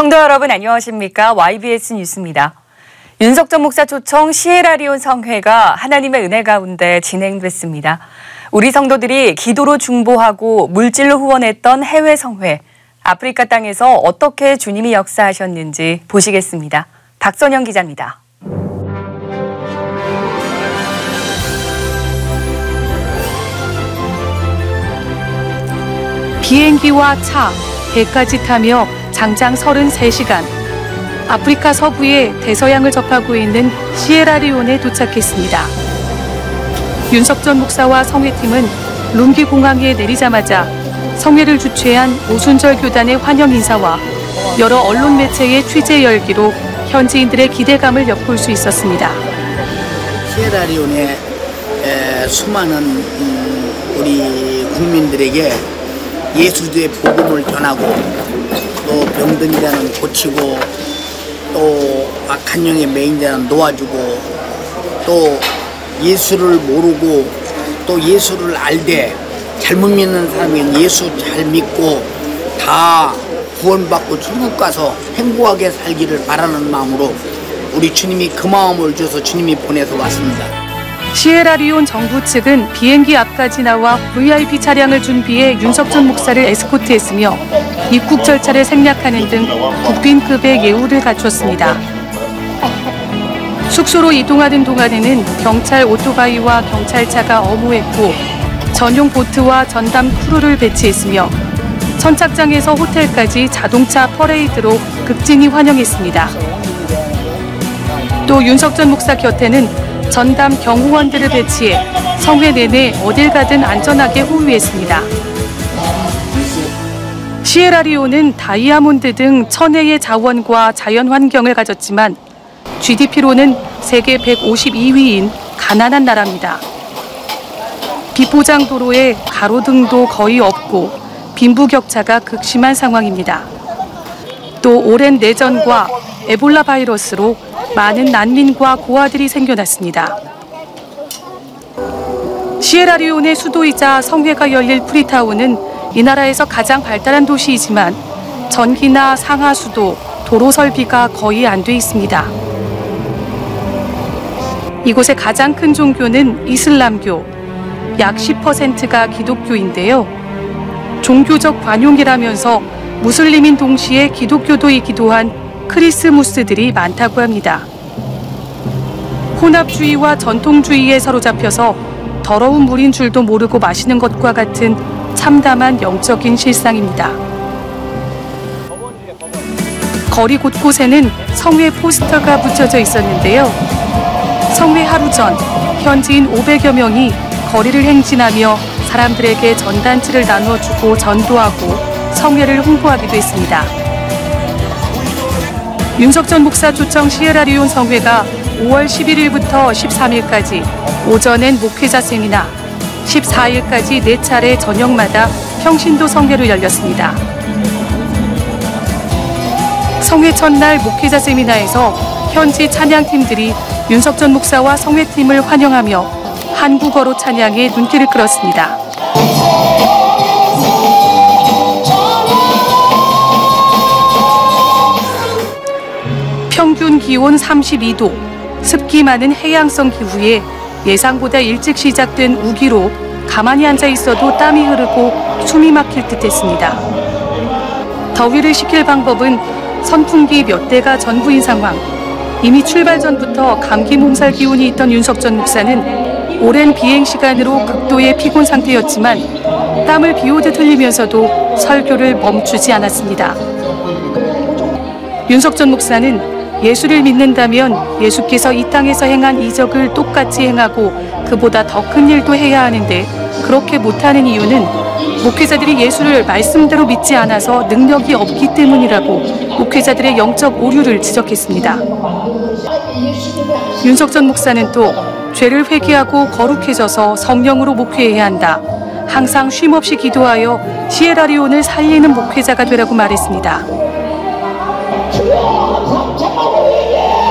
성도 여러분 안녕하십니까? YBS 뉴스입니다. 윤석전 목사 초청 시에라리온 성회가 하나님의 은혜 가운데 진행됐습니다. 우리 성도들이 기도로 중보하고 물질로 후원했던 해외 성회, 아프리카 땅에서 어떻게 주님이 역사하셨는지 보시겠습니다. 박선영 기자입니다. 비행기와 차, 배까지 타며 장장 33시간, 아프리카 서부의 대서양을 접하고 있는 시에라리온에 도착했습니다. 윤석전 목사와 성회팀은 룬기 공항에 내리자마자 성회를 주최한 오순절 교단의 환영 인사와 여러 언론 매체의 취재 열기로 현지인들의 기대감을 엿볼 수 있었습니다. 시에라리온의 수많은 우리 국민들에게 예수의 복음을 전하고 또 병든 자는 고치고 또 악한 영의 매인 자는 놓아주고 또 예수를 모르고 또 예수를 알되 잘못 믿는 사람은 예수 잘 믿고 다 구원받고 천국 가서 행복하게 살기를 바라는 마음으로 우리 주님이 그 마음을 줘서 주님이 보내서 왔습니다. 시에라리온 정부 측은 비행기 앞까지 나와 VIP 차량을 준비해 윤석전 목사를 에스코트했으며 입국 절차를 생략하는 등 국빈급의 예우를 갖췄습니다. 숙소로 이동하는 동안에는 경찰 오토바이와 경찰차가 어무했고 전용 보트와 전담 크루를 배치했으며 선착장에서 호텔까지 자동차 퍼레이드로 극진히 환영했습니다. 또 윤석전 목사 곁에는 전담 경호원들을 배치해 성회 내내 어딜 가든 안전하게 호위했습니다. 시에라리온은 다이아몬드 등 천혜의 자원과 자연 환경을 가졌지만 GDP로는 세계 152위인 가난한 나라입니다. 비포장 도로에 가로등도 거의 없고 빈부격차가 극심한 상황입니다. 또 오랜 내전과 에볼라 바이러스로 많은 난민과 고아들이 생겨났습니다. 시에라리온의 수도이자 성회가 열릴 프리타운은 이 나라에서 가장 발달한 도시이지만 전기나 상하수도, 도로 설비가 거의 안 돼 있습니다. 이곳의 가장 큰 종교는 이슬람교, 약 10%가 기독교인데요. 종교적 관용이라면서 무슬림인 동시에 기독교도이기도 한 크리스무스들이 많다고 합니다. 혼합주의와 전통주의에 사로잡혀서 더러운 물인 줄도 모르고 마시는 것과 같은 참담한 영적인 실상입니다. 거리 곳곳에는 성회 포스터가 붙여져 있었는데요. 성회 하루 전 현지인 500여 명이 거리를 행진하며 사람들에게 전단지를 나눠주고 전도하고 성회를 홍보하기도 했습니다. 윤석전 목사 초청 시에라리온 성회가 5월 11일부터 13일까지 오전엔 목회자 세미나, 14일까지 4차례 저녁마다 평신도 성회로 열렸습니다. 성회 첫날 목회자 세미나에서 현지 찬양팀들이 윤석전 목사와 성회팀을 환영하며 한국어로 찬양에 눈길을 끌었습니다. 평균 기온 32도, 습기 많은 해양성 기후에 예상보다 일찍 시작된 우기로 가만히 앉아 있어도 땀이 흐르고 숨이 막힐 듯했습니다. 더위를 식힐 방법은 선풍기 몇 대가 전부인 상황. 이미 출발 전부터 감기 몸살 기운이 있던 윤석전 목사는 오랜 비행 시간으로 극도의 피곤 상태였지만 땀을 비오듯 흘리면서도 설교를 멈추지 않았습니다. 윤석전 목사는 예수를 믿는다면 예수께서 이 땅에서 행한 이적을 똑같이 행하고 그보다 더 큰 일도 해야 하는데 그렇게 못하는 이유는 목회자들이 예수를 말씀대로 믿지 않아서 능력이 없기 때문이라고 목회자들의 영적 오류를 지적했습니다. 윤석전 목사는 또 죄를 회개하고 거룩해져서 성령으로 목회해야 한다. 항상 쉼없이 기도하여 시에라리온을 살리는 목회자가 되라고 말했습니다.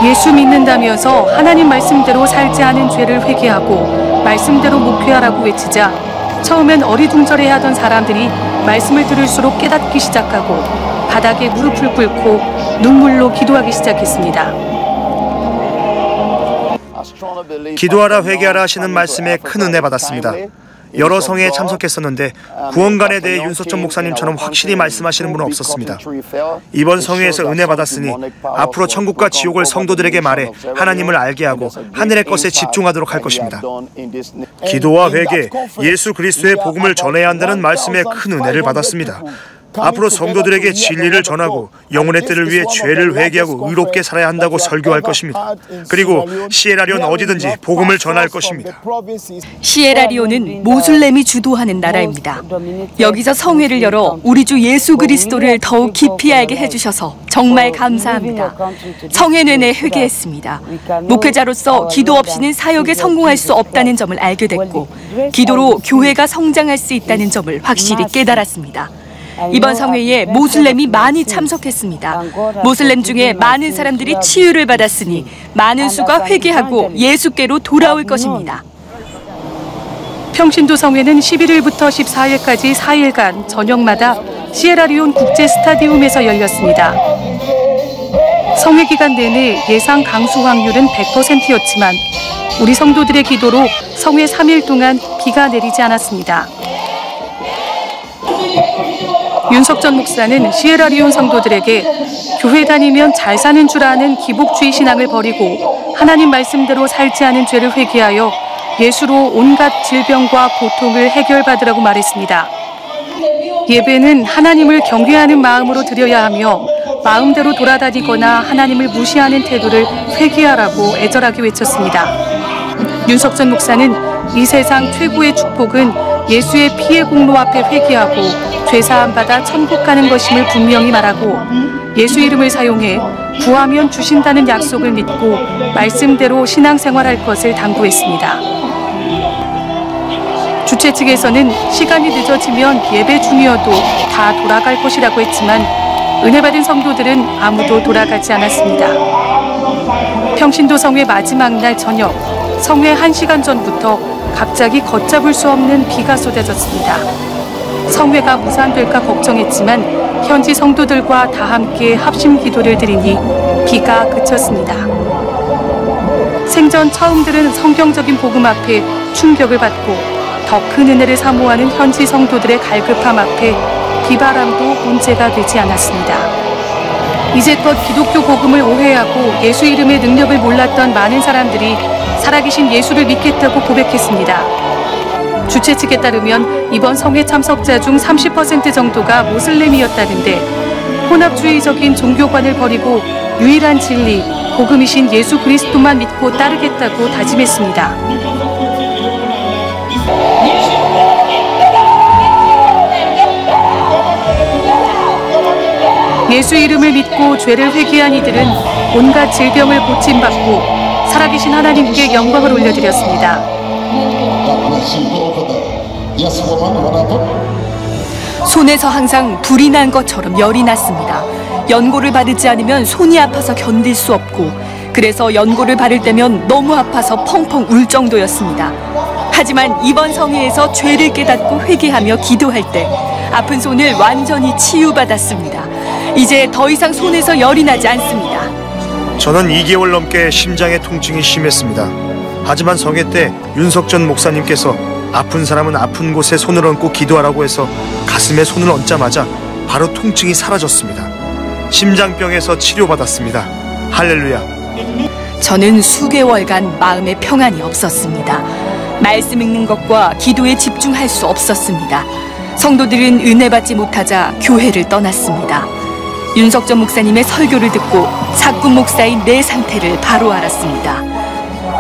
예수 믿는다면서 하나님 말씀대로 살지 않은 죄를 회개하고 말씀대로 목회하라고 외치자 처음엔 어리둥절해하던 사람들이 말씀을 들을수록 깨닫기 시작하고 바닥에 무릎을 꿇고 눈물로 기도하기 시작했습니다. 기도하라 회개하라 하시는 말씀에 큰 은혜 받았습니다. 여러 성회에 참석했었는데 구원관에 대해 윤석천 목사님처럼 확실히 말씀하시는 분은 없었습니다. 이번 성회에서 은혜 받았으니 앞으로 천국과 지옥을 성도들에게 말해 하나님을 알게 하고 하늘의 것에 집중하도록 할 것입니다. 기도와 회개, 예수 그리스도의 복음을 전해야 한다는 말씀에 큰 은혜를 받았습니다. 앞으로 성도들에게 진리를 전하고 영혼의 뜰을 위해 죄를 회개하고 의롭게 살아야 한다고 설교할 것입니다. 그리고 시에라리온 어디든지 복음을 전할 것입니다. 시에라리온은 모슬렘이 주도하는 나라입니다. 여기서 성회를 열어 우리 주 예수 그리스도를 더욱 깊이 알게 해주셔서 정말 감사합니다. 성회 내내 회개했습니다. 목회자로서 기도 없이는 사역에 성공할 수 없다는 점을 알게 됐고 기도로 교회가 성장할 수 있다는 점을 확실히 깨달았습니다. 이번 성회에 모슬렘이 많이 참석했습니다. 모슬렘 중에 많은 사람들이 치유를 받았으니 많은 수가 회개하고 예수께로 돌아올 것입니다. 평신도 성회는 11일부터 14일까지 4일간 저녁마다 시에라리온 국제 스타디움에서 열렸습니다. 성회 기간 내내 예상 강수 확률은 100%였지만 우리 성도들의 기도로 성회 3일 동안 비가 내리지 않았습니다. 윤석천 목사는 시에라리온 성도들에게 교회 다니면 잘 사는 줄 아는 기복주의 신앙을 버리고 하나님 말씀대로 살지 않은 죄를 회개하여 예수로 온갖 질병과 고통을 해결받으라고 말했습니다. 예배는 하나님을 경외하는 마음으로 드려야 하며 마음대로 돌아다니거나 하나님을 무시하는 태도를 회개하라고 애절하게 외쳤습니다. 윤석천 목사는 이 세상 최고의 축복은 예수의 피의 공로 앞에 회개하고 죄사함 받아 천국 가는 것임을 분명히 말하고 예수 이름을 사용해 구하면 주신다는 약속을 믿고 말씀대로 신앙생활할 것을 당부했습니다. 주최 측에서는 시간이 늦어지면 예배 중이어도 다 돌아갈 것이라고 했지만 은혜 받은 성도들은 아무도 돌아가지 않았습니다. 평신도 성회 마지막 날 저녁 성회 1시간 전부터 갑자기 걷잡을 수 없는 비가 쏟아졌습니다. 성회가 무산될까 걱정했지만 현지 성도들과 다 함께 합심 기도를 드리니 비가 그쳤습니다. 생전 처음 들은 성경적인 복음 앞에 충격을 받고 더 큰 은혜를 사모하는 현지 성도들의 갈급함 앞에 비바람도 문제가 되지 않았습니다. 이제껏 기독교 복음을 오해하고 예수 이름의 능력을 몰랐던 많은 사람들이 살아계신 예수를 믿겠다고 고백했습니다. 주최 측에 따르면 이번 성회 참석자 중 30% 정도가 모슬렘이었다는데 혼합주의적인 종교관을 버리고 유일한 진리, 복음이신 예수 그리스도만 믿고 따르겠다고 다짐했습니다. 예수 이름을 믿고 죄를 회개한 이들은 온갖 질병을 고침받고 살아계신 하나님께 영광을 올려드렸습니다. 손에서 항상 불이 난 것처럼 열이 났습니다. 연고를 바르지 않으면 손이 아파서 견딜 수 없고 그래서 연고를 바를 때면 너무 아파서 펑펑 울 정도였습니다. 하지만 이번 성회에서 죄를 깨닫고 회개하며 기도할 때 아픈 손을 완전히 치유받았습니다. 이제 더 이상 손에서 열이 나지 않습니다. 저는 2개월 넘게 심장의 통증이 심했습니다. 하지만 성회 때 윤석천 목사님께서 아픈 사람은 아픈 곳에 손을 얹고 기도하라고 해서 가슴에 손을 얹자마자 바로 통증이 사라졌습니다. 심장병에서 치료받았습니다. 할렐루야. 저는 수개월간 마음에 평안이 없었습니다. 말씀 읽는 것과 기도에 집중할 수 없었습니다. 성도들은 은혜 받지 못하자 교회를 떠났습니다. 윤석천 목사님의 설교를 듣고 사꾼 목사인 내 상태를 바로 알았습니다.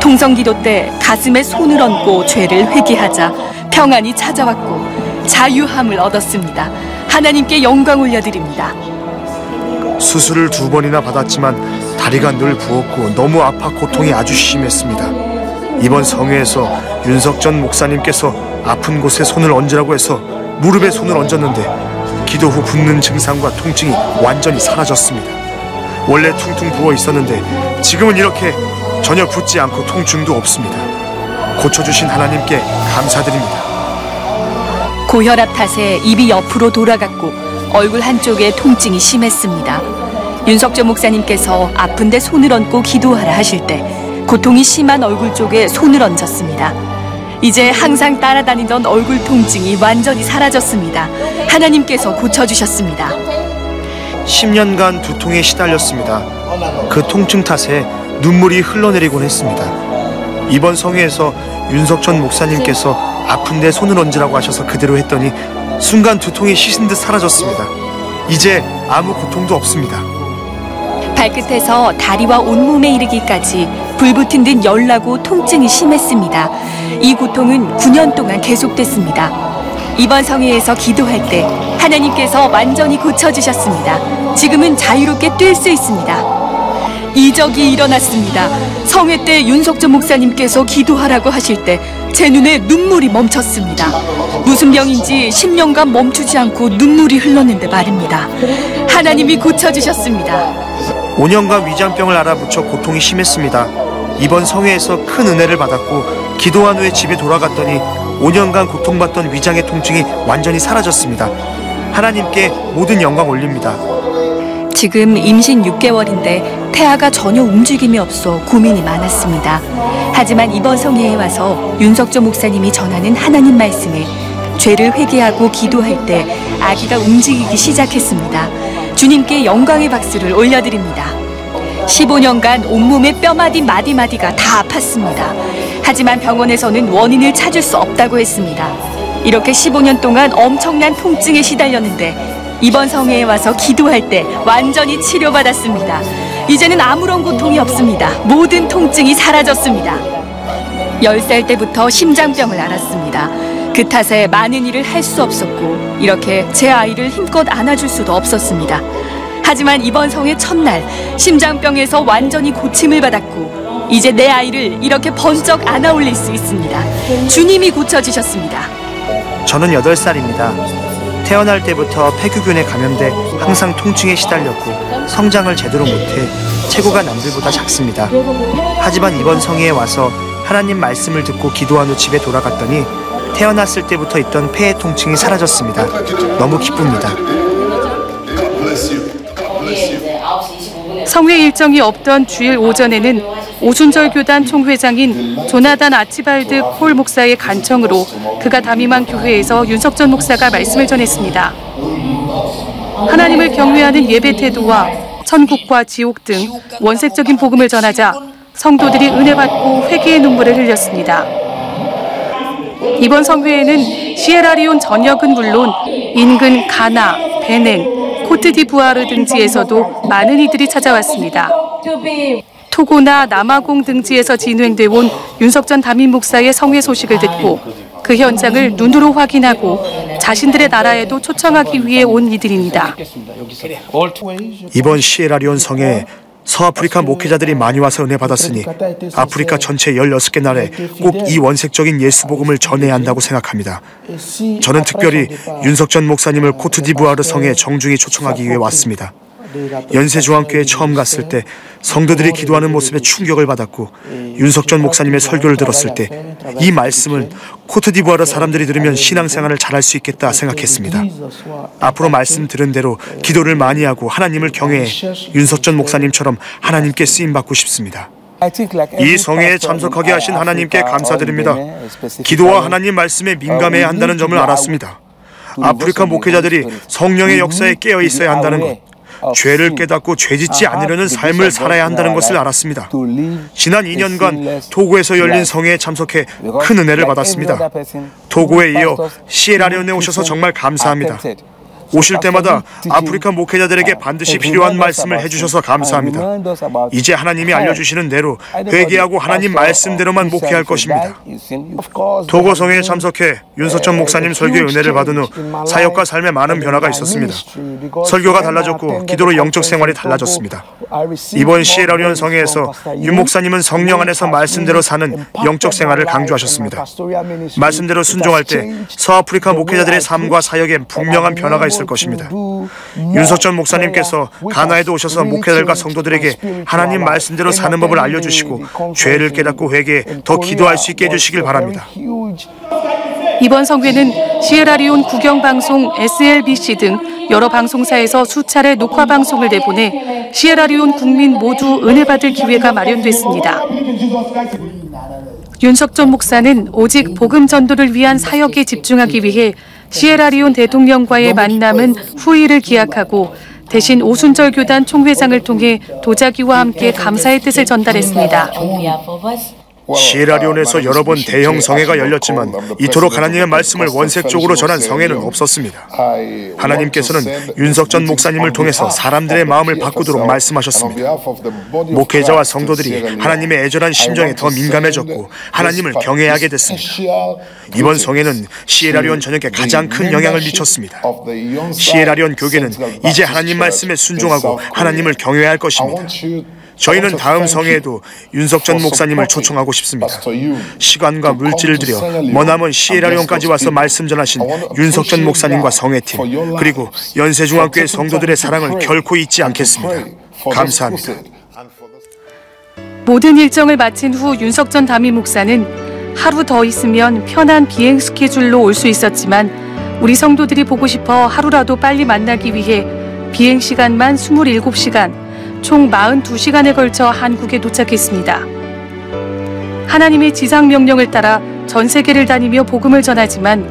통성기도 때 가슴에 손을 얹고 죄를 회개하자 평안이 찾아왔고 자유함을 얻었습니다. 하나님께 영광 올려드립니다. 수술을 2번이나 받았지만 다리가 늘 부었고 너무 아파 고통이 아주 심했습니다. 이번 성회에서 윤석천 목사님께서 아픈 곳에 손을 얹으라고 해서 무릎에 손을 얹었는데 기도 후 붓는 증상과 통증이 완전히 사라졌습니다. 원래 퉁퉁 부어 있었는데 지금은 이렇게 전혀 붓지 않고 통증도 없습니다. 고쳐주신 하나님께 감사드립니다. 고혈압 탓에 입이 옆으로 돌아갔고 얼굴 한쪽에 통증이 심했습니다. 윤석전 목사님께서 아픈데 손을 얹고 기도하라 하실 때 고통이 심한 얼굴 쪽에 손을 얹었습니다. 이제 항상 따라다니던 얼굴 통증이 완전히 사라졌습니다. 하나님께서 고쳐주셨습니다. 10년간 두통에 시달렸습니다. 그 통증 탓에 눈물이 흘러내리곤 했습니다. 이번 성회에서 윤석전 목사님께서 아픈데 손을 얹으라고 하셔서 그대로 했더니 순간 두통이 씻은 듯 사라졌습니다. 이제 아무 고통도 없습니다. 발끝에서 다리와 온몸에 이르기까지 불붙은 듯 열나고 통증이 심했습니다. 이 고통은 9년 동안 계속됐습니다. 이번 성회에서 기도할 때 하나님께서 완전히 고쳐주셨습니다. 지금은 자유롭게 뛸 수 있습니다. 이적이 일어났습니다. 성회 때 윤석전 목사님께서 기도하라고 하실 때 제 눈에 눈물이 멈췄습니다. 무슨 병인지 10년간 멈추지 않고 눈물이 흘렀는데 말입니다. 하나님이 고쳐주셨습니다. 5년간 위장병을 앓아붙여 고통이 심했습니다. 이번 성회에서 큰 은혜를 받았고 기도한 후에 집에 돌아갔더니 5년간 고통받던 위장의 통증이 완전히 사라졌습니다. 하나님께 모든 영광 올립니다. 지금 임신 6개월인데 태아가 전혀 움직임이 없어 고민이 많았습니다. 하지만 이번 성회에 와서 윤석전 목사님이 전하는 하나님 말씀에 죄를 회개하고 기도할 때 아기가 움직이기 시작했습니다. 주님께 영광의 박수를 올려드립니다. 15년간 온몸의 뼈마디 마디마디가 다 아팠습니다. 하지만 병원에서는 원인을 찾을 수 없다고 했습니다. 이렇게 15년 동안 엄청난 통증에 시달렸는데 이번 성회에 와서 기도할 때 완전히 치료받았습니다. 이제는 아무런 고통이 없습니다. 모든 통증이 사라졌습니다. 10살 때부터 심장병을 앓았습니다. 그 탓에 많은 일을 할 수 없었고 이렇게 제 아이를 힘껏 안아줄 수도 없었습니다. 하지만 이번 성회 첫날 심장병에서 완전히 고침을 받았고 이제 내 아이를 이렇게 번쩍 안아 올릴 수 있습니다. 주님이 고쳐주셨습니다. 저는 8살입니다. 태어날 때부터 폐규균에 감염돼 항상 통증에 시달렸고 성장을 제대로 못해 체구가 남들보다 작습니다. 하지만 이번 성회에 와서 하나님 말씀을 듣고 기도한 후 집에 돌아갔더니 태어났을 때부터 있던 폐의 통증이 사라졌습니다. 너무 기쁩니다. 성회 일정이 없던 주일 오전에는 오순절 교단 총회장인 조나단 아치발드 콜 목사의 간청으로 그가 담임한 교회에서 윤석전 목사가 말씀을 전했습니다. 하나님을 경외하는 예배 태도와 천국과 지옥 등 원색적인 복음을 전하자 성도들이 은혜 받고 회개의 눈물을 흘렸습니다. 이번 성회에는 시에라리온 전역은 물론 인근 가나, 베냉, 코트디부아르 등지에서도 많은 이들이 찾아왔습니다. 토고나 남아공 등지에서 진행돼 온 윤석전 담임 목사의 성회 소식을 듣고 그 현장을 눈으로 확인하고 자신들의 나라에도 초청하기 위해 온 이들입니다. 이번 시에라리온 성회에 서아프리카 목회자들이 많이 와서 은혜 받았으니 아프리카 전체 16개 나라에 꼭 이 원색적인 예수 복음을 전해야 한다고 생각합니다. 저는 특별히 윤석전 목사님을 코트디부아르 성에 정중히 초청하기 위해 왔습니다. 연세중앙교회 처음 갔을 때 성도들이 기도하는 모습에 충격을 받았고 윤석전 목사님의 설교를 들었을 때 이 말씀을 코트디부아르 사람들이 들으면 신앙생활을 잘할 수 있겠다 생각했습니다. 앞으로 말씀 들은 대로 기도를 많이 하고 하나님을 경외해 윤석전 목사님처럼 하나님께 쓰임받고 싶습니다. 이 성회에 참석하게 하신 하나님께 감사드립니다. 기도와 하나님 말씀에 민감해야 한다는 점을 알았습니다. 아프리카 목회자들이 성령의 역사에 깨어 있어야 한다는 것, 죄를 깨닫고 죄짓지 않으려는 삶을 살아야 한다는 것을 알았습니다. 지난 2년간 토고에서 열린 성회에 참석해 큰 은혜를 받았습니다. 토고에 이어 시에라리온에 오셔서 정말 감사합니다. 오실 때마다 아프리카 목회자들에게 반드시 필요한 말씀을 해주셔서 감사합니다. 이제 하나님이 알려주시는 대로 회개하고 하나님 말씀대로만 목회할 것입니다. 토고성회에 참석해 윤석전 목사님 설교의 은혜를 받은 후 사역과 삶에 많은 변화가 있었습니다. 설교가 달라졌고 기도로 영적 생활이 달라졌습니다. 이번 시에라리온 성회에서 윤 목사님은 성령 안에서 말씀대로 사는 영적 생활을 강조하셨습니다. 말씀대로 순종할 때 서아프리카 목회자들의 삶과 사역에 분명한 변화가 있었습니다. 있을 것입니다. 윤석전 목사님께서 가나에도 오셔서 목회자들과 성도들에게 하나님 말씀대로 사는 법을 알려주시고 죄를 깨닫고 회개해 더 기도할 수 있게 해주시길 바랍니다. 이번 성회는 시에라리온 국영방송 SLBC 등 여러 방송사에서 수차례 녹화 방송을 내보내 시에라리온 국민 모두 은혜받을 기회가 마련됐습니다. 윤석전 목사는 오직 복음 전도를 위한 사역에 집중하기 위해 시에라리온 대통령과의 만남은 후일을 기약하고 대신 오순절 교단 총회장을 통해 도자기와 함께 감사의 뜻을 전달했습니다. 시에라리온에서 여러 번 대형 성회가 열렸지만 이토록 하나님의 말씀을 원색적으로 전한 성회는 없었습니다. 하나님께서는 윤석전 목사님을 통해서 사람들의 마음을 바꾸도록 말씀하셨습니다. 목회자와 성도들이 하나님의 애절한 심정에 더 민감해졌고 하나님을 경외하게 됐습니다. 이번 성회는 시에라리온 전역에 가장 큰 영향을 미쳤습니다. 시에라리온 교계는 이제 하나님 말씀에 순종하고 하나님을 경외할 것입니다. 저희는 다음 성회에도 윤석전 목사님을 초청하고 싶습니다. 시간과 물질을 들여 머나먼 시에라리온까지 와서 말씀 전하신 윤석전 목사님과 성회팀 그리고 연세중앙교회 성도들의 사랑을 결코 잊지 않겠습니다. 감사합니다. 모든 일정을 마친 후 윤석전 담임 목사는 하루 더 있으면 편한 비행 스케줄로 올 수 있었지만 우리 성도들이 보고 싶어 하루라도 빨리 만나기 위해 비행 시간만 27시간 총 42시간에 걸쳐 한국에 도착했습니다. 하나님의 지상 명령을 따라 전 세계를 다니며 복음을 전하지만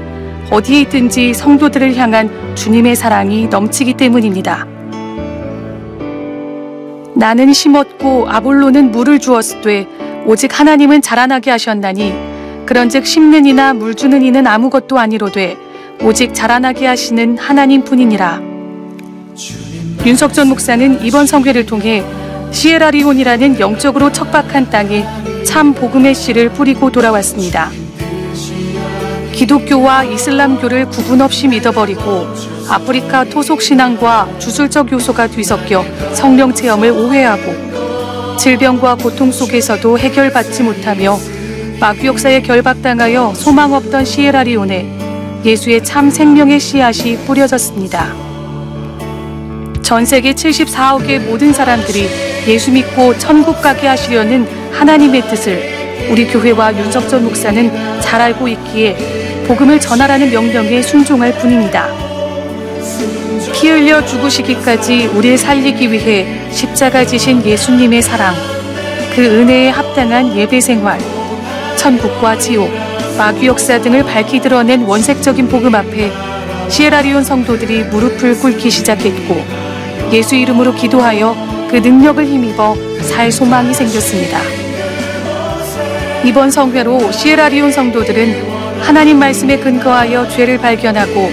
어디에 있든지 성도들을 향한 주님의 사랑이 넘치기 때문입니다. 나는 심었고 아볼로는 물을 주었으되 오직 하나님은 자라나게 하셨나니 그런즉 심는 이나 물 주는 이는 아무것도 아니로되 오직 자라나게 하시는 하나님뿐이니라. 윤석전 목사는 이번 성회를 통해 시에라리온이라는 영적으로 척박한 땅에 참 복음의 씨를 뿌리고 돌아왔습니다. 기독교와 이슬람교를 구분 없이 믿어버리고 아프리카 토속 신앙과 주술적 요소가 뒤섞여 성령 체험을 오해하고 질병과 고통 속에서도 해결받지 못하며 마귀 역사에 결박당하여 소망 없던 시에라리온에 예수의 참 생명의 씨앗이 뿌려졌습니다. 전 세계 74억의 모든 사람들이 예수 믿고 천국 가게 하시려는 하나님의 뜻을 우리 교회와 윤석전 목사는 잘 알고 있기에 복음을 전하라는 명령에 순종할 뿐입니다. 피 흘려 죽으시기까지 우리를 살리기 위해 십자가 지신 예수님의 사랑, 그 은혜에 합당한 예배 생활, 천국과 지옥, 마귀 역사 등을 밝히 드러낸 원색적인 복음 앞에 시에라리온 성도들이 무릎을 꿇기 시작했고 예수 이름으로 기도하여 그 능력을 힘입어 살 소망이 생겼습니다. 이번 성회로 시에라리온 성도들은 하나님 말씀에 근거하여 죄를 발견하고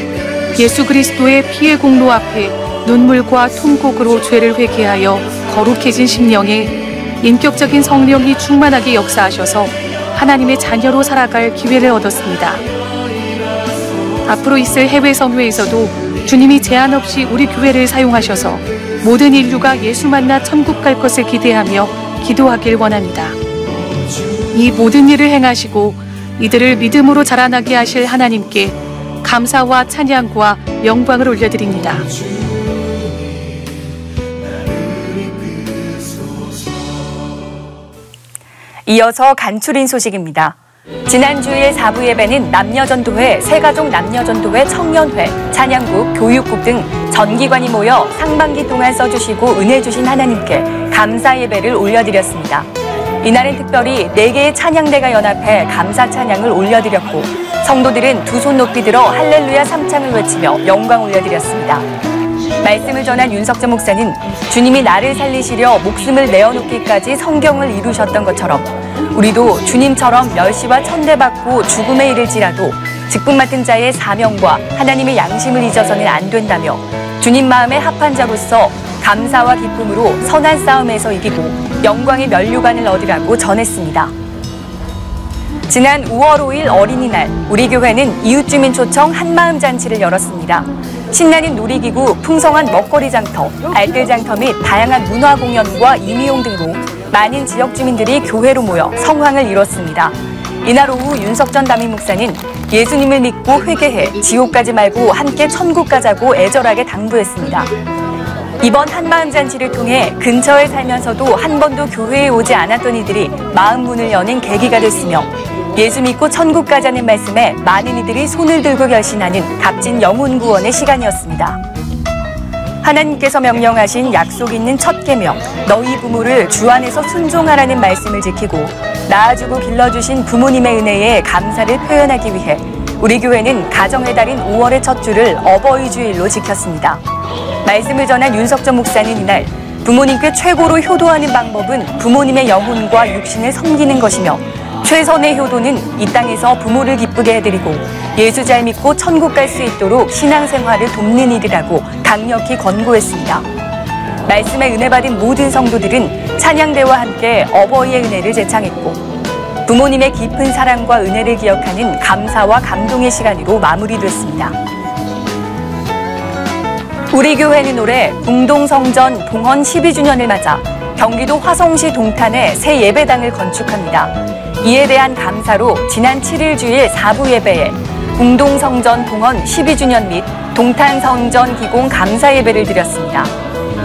예수 그리스도의 피의 공로 앞에 눈물과 통곡으로 죄를 회개하여 거룩해진 심령에 인격적인 성령이 충만하게 역사하셔서 하나님의 자녀로 살아갈 기회를 얻었습니다. 앞으로 있을 해외 성회에서도 주님이 제한 없이 우리 교회를 사용하셔서 모든 인류가 예수 만나 천국 갈 것을 기대하며 기도하길 원합니다. 이 모든 일을 행하시고 이들을 믿음으로 자라나게 하실 하나님께 감사와 찬양과 영광을 올려드립니다. 이어서 간추린 소식입니다. 지난 주일 4부 예배는 남녀전도회, 새가족 남녀전도회, 청년회, 찬양국, 교육국 등 전기관이 모여 상반기 동안 써주시고 은혜 주신 하나님께 감사 예배를 올려드렸습니다. 이날은 특별히 4개의 찬양대가 연합해 감사 찬양을 올려드렸고 성도들은 두 손 높이 들어 할렐루야 3창을 외치며 영광 올려드렸습니다. 말씀을 전한 윤석전 목사는 주님이 나를 살리시려 목숨을 내어놓기까지 성경을 이루셨던 것처럼 우리도 주님처럼 멸시와 천대받고 죽음에 이를지라도 직분 맡은 자의 사명과 하나님의 양심을 잊어서는 안 된다며 주님 마음에 합한 자로서 감사와 기쁨으로 선한 싸움에서 이기고 영광의 면류관을 얻으라고 전했습니다. 지난 5월 5일 어린이날 우리 교회는 이웃주민 초청 한마음 잔치를 열었습니다. 신나는 놀이기구, 풍성한 먹거리 장터, 알뜰 장터 및 다양한 문화 공연과 임의용 등으로 많은 지역 주민들이 교회로 모여 성황을 이뤘습니다. 이날 오후 윤석전 담임 목사는 예수님을 믿고 회개해 지옥 가지 말고 함께 천국 가자고 애절하게 당부했습니다. 이번 한마음잔치를 통해 근처에 살면서도 한 번도 교회에 오지 않았던 이들이 마음 문을 여는 계기가 됐으며 예수 믿고 천국 가자는 말씀에 많은 이들이 손을 들고 결심하는 값진 영혼 구원의 시간이었습니다. 하나님께서 명령하신 약속 있는 첫 계명, 너희 부모를 주 안에서 순종하라는 말씀을 지키고 낳아주고 길러주신 부모님의 은혜에 감사를 표현하기 위해 우리 교회는 가정의 달인 5월의 첫 주를 어버이 주일로 지켰습니다. 말씀을 전한 윤석전 목사는 이날 부모님께 최고로 효도하는 방법은 부모님의 영혼과 육신을 섬기는 것이며 최선의 효도는 이 땅에서 부모를 기쁘게 해드리고 예수 잘 믿고 천국 갈 수 있도록 신앙생활을 돕는 일이라고 강력히 권고했습니다. 말씀에 은혜 받은 모든 성도들은 찬양대와 함께 어버이의 은혜를 제창했고 부모님의 깊은 사랑과 은혜를 기억하는 감사와 감동의 시간으로 마무리됐습니다. 우리 교회는 올해 궁동성전 봉헌 12주년을 맞아 경기도 화성시 동탄에 새 예배당을 건축합니다. 이에 대한 감사로 지난 7일 주일 4부 예배에 궁동성전 봉헌 12주년 및 동탄성전 기공 감사 예배를 드렸습니다.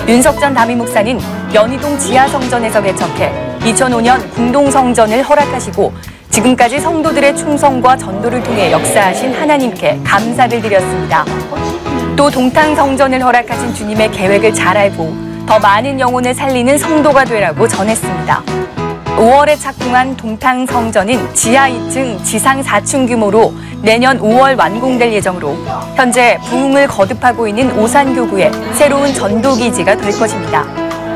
윤석전 담임 목사는 연희동 지하성전에서 개척해 2005년 궁동성전을 허락하시고 지금까지 성도들의 충성과 전도를 통해 역사하신 하나님께 감사를 드렸습니다. 또 동탄성전을 허락하신 주님의 계획을 잘 알고 더 많은 영혼을 살리는 성도가 되라고 전했습니다. 5월에 착공한 동탄성전은 지하 2층, 지상 4층 규모로 내년 5월 완공될 예정으로 현재 부흥을 거듭하고 있는 오산교구의 새로운 전도기지가 될 것입니다.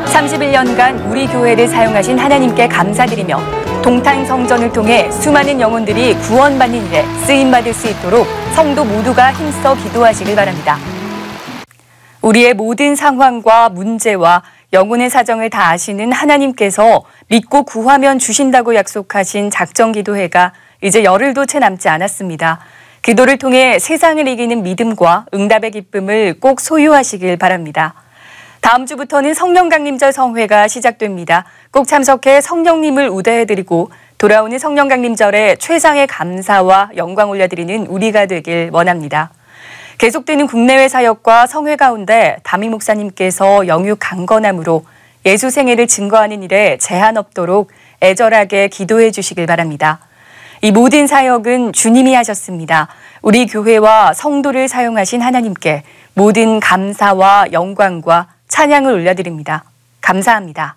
31년간 우리 교회를 사용하신 하나님께 감사드리며 동탄성전을 통해 수많은 영혼들이 구원받는 일에 쓰임받을 수 있도록 성도 모두가 힘써 기도하시길 바랍니다. 우리의 모든 상황과 문제와 영혼의 사정을 다 아시는 하나님께서 믿고 구하면 주신다고 약속하신 작정기도회가 이제 열흘도 채 남지 않았습니다. 기도를 통해 세상을 이기는 믿음과 응답의 기쁨을 꼭 소유하시길 바랍니다. 다음 주부터는 성령강림절 성회가 시작됩니다. 꼭 참석해 성령님을 우대해드리고 돌아오는 성령강림절에 최상의 감사와 영광 올려드리는 우리가 되길 원합니다. 계속되는 국내외 사역과 성회 가운데 담임 목사님께서 영육 강건함으로 예수 생애를 증거하는 일에 제한 없도록 애절하게 기도해 주시길 바랍니다. 이 모든 사역은 주님이 하셨습니다. 우리 교회와 성도를 사용하신 하나님께 모든 감사와 영광과 찬양을 올려드립니다. 감사합니다.